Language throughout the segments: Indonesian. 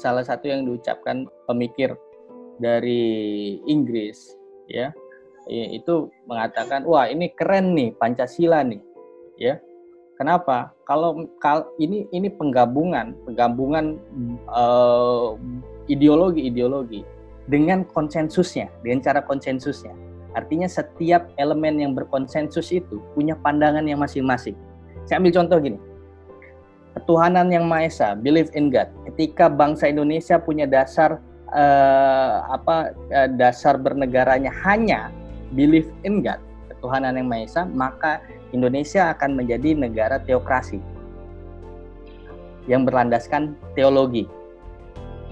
salah satu yang diucapkan pemikir dari Inggris, ya, itu mengatakan, wah ini keren nih Pancasila nih, ya. Kenapa? Kalau ini penggabungan ideologi dengan konsensusnya, dengan cara konsensusnya. Artinya setiap elemen yang berkonsensus itu punya pandangan yang masing-masing. Saya ambil contoh gini. Ketuhanan yang Maha Esa, believe in God. Ketika bangsa Indonesia punya dasar dasar bernegaranya hanya believe in God, ketuhanan yang Maha Esa, maka Indonesia akan menjadi negara teokrasi yang berlandaskan teologi.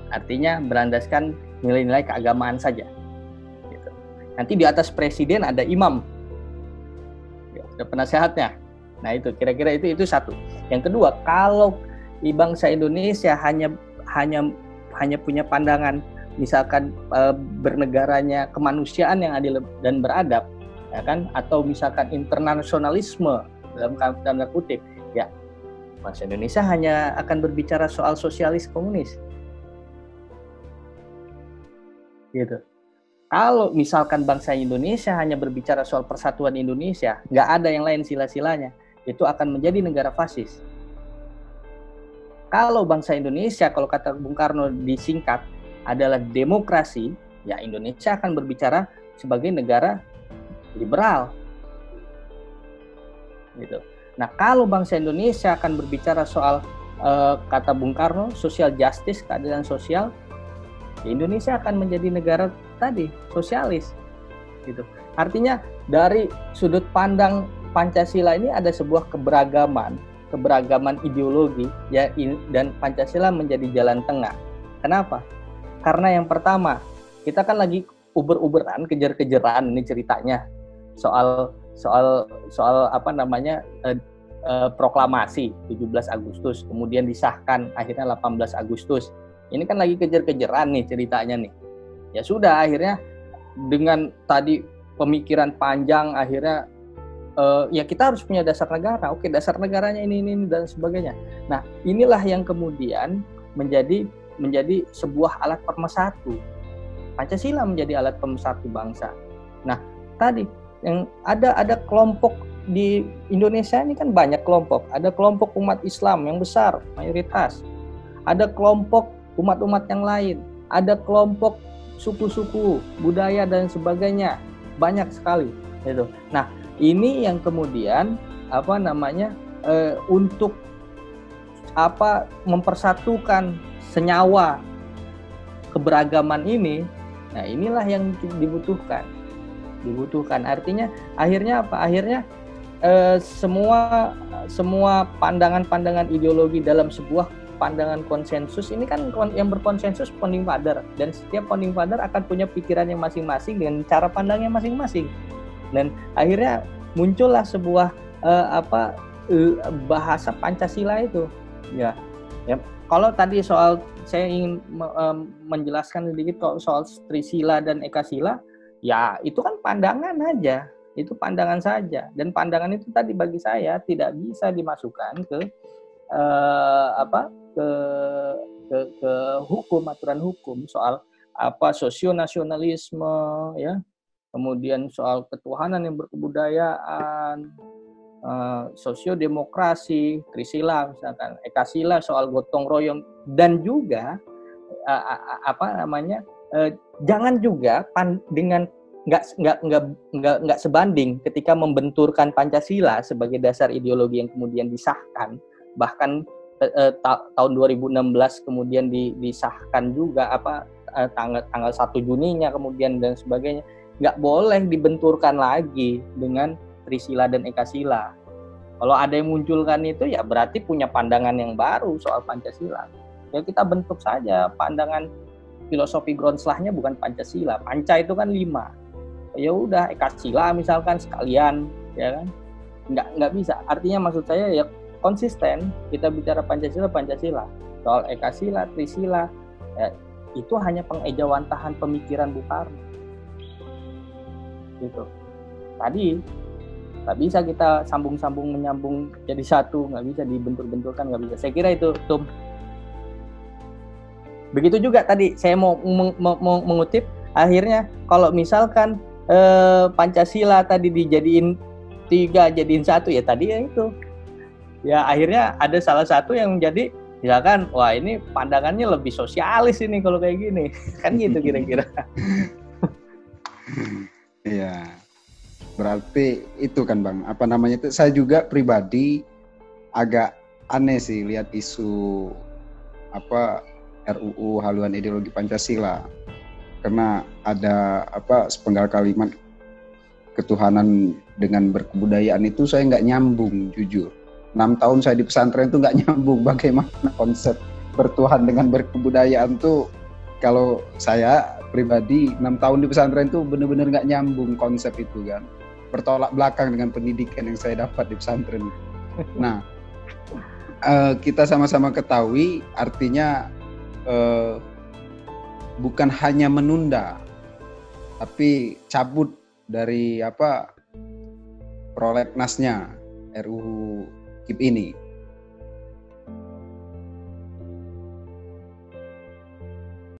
Artinya berlandaskan nilai-nilai keagamaan saja. Gitu. Nanti di atas presiden ada imam, ada penasehatnya. Nah itu kira-kira itu satu. Yang kedua, kalau di bangsa Indonesia hanya punya pandangan misalkan bernegaranya kemanusiaan yang adil dan beradab, ya kan, atau misalkan internasionalisme dalam tanda kutip, ya bangsa Indonesia hanya akan berbicara soal sosialis komunis, gitu. Kalau misalkan bangsa Indonesia hanya berbicara soal persatuan Indonesia, nggak ada yang lain sila-silanya, itu akan menjadi negara fasis. Kalau bangsa Indonesia, kalau kata Bung Karno disingkat adalah demokrasi, ya Indonesia akan berbicara sebagai negara liberal, gitu. Nah, kalau bangsa Indonesia akan berbicara soal kata Bung Karno, social justice, keadilan sosial, ya Indonesia akan menjadi negara tadi sosialis, gitu. Artinya dari sudut pandang Pancasila ini ada sebuah keberagaman ideologi, ya, dan Pancasila menjadi jalan tengah. Kenapa? Karena yang pertama, kita kan lagi uber-uberan, kejar-kejaran ini ceritanya soal proklamasi 17 Agustus, kemudian disahkan akhirnya 18 Agustus. Ini kan lagi kejar-kejaran nih ceritanya nih. Ya sudah, akhirnya dengan tadi pemikiran panjang, akhirnya ya kita harus punya dasar negara. Oke, dasar negaranya ini dan sebagainya. Nah, inilah yang kemudian menjadi sebuah alat pemersatu. Pancasila menjadi alat pemersatu bangsa. Nah, tadi yang ada kelompok di Indonesia ini kan banyak kelompok. Ada kelompok umat Islam yang besar, mayoritas. Ada kelompok umat-umat yang lain. Ada kelompok suku-suku, budaya dan sebagainya. Banyak sekali, gitu. Nah, ini yang kemudian untuk mempersatukan senyawa keberagaman ini. Nah, inilah yang dibutuhkan. Artinya akhirnya apa? Akhirnya semua pandangan-pandangan ideologi dalam sebuah pandangan konsensus ini kan yang berkonsensus founding father, dan setiap founding father akan punya pikiran yang masing-masing dengan cara pandangnya masing-masing. Dan akhirnya muncullah sebuah bahasa Pancasila itu, ya. Kalau tadi saya ingin menjelaskan sedikit soal Trisila dan Ekasila, ya itu kan pandangan aja, itu pandangan saja, dan pandangan itu tadi bagi saya tidak bisa dimasukkan ke hukum, aturan hukum soal sosionasionalisme, ya. Kemudian soal ketuhanan yang berkebudayaan, sosiodemokrasi, Trisila misalkan, Ekasila soal gotong royong, dan juga jangan juga dengan nggak sebanding ketika membenturkan Pancasila sebagai dasar ideologi yang kemudian disahkan, bahkan tahun 2016 kemudian disahkan juga tanggal 1 Juninya kemudian dan sebagainya. Nggak boleh dibenturkan lagi dengan Trisila dan Ekasila. Kalau ada yang munculkan itu, ya berarti punya pandangan yang baru soal Pancasila. Ya kita bentuk saja pandangan filosofi Groundslahnya bukan Pancasila. Panca itu kan 5. Ya udah Ekasila misalkan sekalian, ya kan? Nggak bisa. Artinya maksud saya ya konsisten. Kita bicara Pancasila. Soal Ekasila, Trisila, ya, itu hanya pengejawantahan pemikiran Bung Karno. Gitu. Tadi nggak bisa kita menyambung jadi satu, nggak bisa dibentur-benturkan, nggak bisa. Saya kira itu, Tum. Begitu juga tadi saya mau mengutip, akhirnya kalau misalkan Pancasila tadi dijadiin 3 jadiin 1 ya tadi ya itu. Ya akhirnya ada salah satu yang menjadi misalkan wah ini pandangannya lebih sosialis ini kalau kayak gini. Kan gitu kira-kira. Iya. Berarti itu kan Bang, apa namanya itu, saya juga pribadi agak aneh sih lihat isu apa RUU haluan ideologi Pancasila. Karena ada apa sepenggal kalimat ketuhanan dengan berkebudayaan itu saya nggak nyambung jujur. 6 tahun saya di pesantren itu nggak nyambung bagaimana konsep bertuhan dengan berkebudayaan tuh. Kalau saya pribadi 6 tahun di pesantren itu benar-benar nggak nyambung konsep itu kan, bertolak belakang dengan pendidikan yang saya dapat di pesantren. Nah, kita sama-sama ketahui artinya bukan hanya menunda, tapi cabut dari apa prolegnasnya RUU KIP ini.